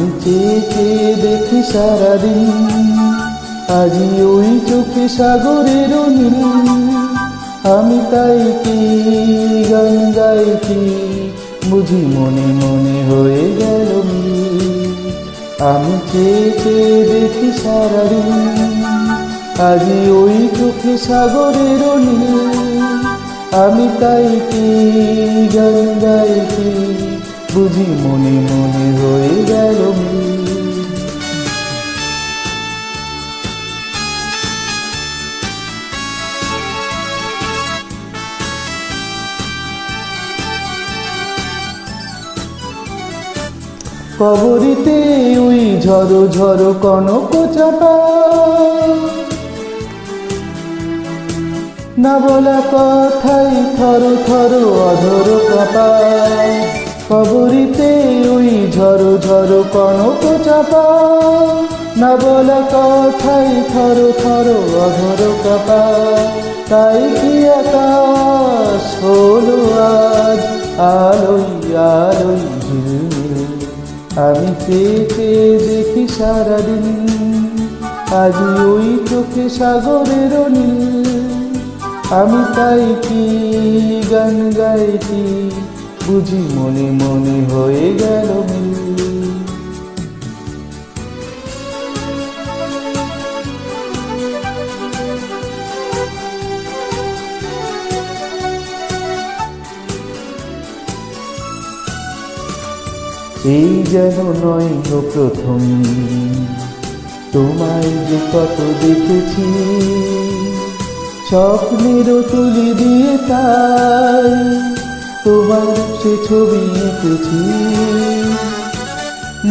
আমি চেয়ে চেয়ে দেখি সারাদিন, আজি ওই চোখে সাগরের নীল। আমি তাই কি গান গাই কি, বুঝি মনে মনে হয়ে গেল মিল। আমি চেয়ে চেয়ে দেখি সারাদিন, আজি ওই চোখে সাগরের নীল। আমি তাই কি গান গাই কি, বুঝি মনে মনে হয়ে গেল মিল। কবরিতে ওই ঝড়ো ঝড়ো কনক চাপা, না বলা কথাই থর থর অধর কাপা। কবরিতে ওই ঝড়ো ঝড়ো কনক চাপা, না বলা কথাই থর থর অধর কাপা। তাই কি আকাশ হলো আজ আলোই আলোই ঝিলমিল। আমি চেয়ে চেয়ে দেখি সারাদিন, আজি ওই চোখে সাগরের নীল। আমি তাই কি গান গাই কি, বুঝি মনে মনে হয়ে গেল মিল। এই যেন নয় গো প্রথম, তোমায় যে কত দেখেছি, স্বপ্নের তুলি দিয়ে তাই তোমার সে ছবি এঁকেছি।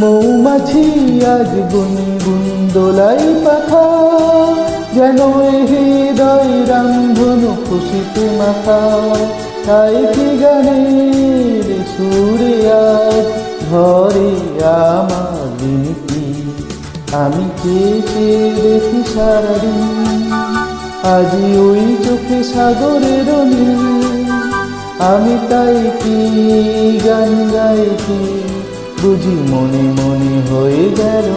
মৌমাছি আজ গুনগুন দোলাই পাখা, যেন হৃদয় রামধনু খুশিতে মাখা। তাই কি গানের সুরে আজ ঘরে আমার দিনটি। আমি চেয়ে চেয়ে দেখি সারাদিন, আজি ওই চোখে সাগরের নীল। আমি তাই কি গান গাই কি, বুঝি মনে মনে হয়ে গেল।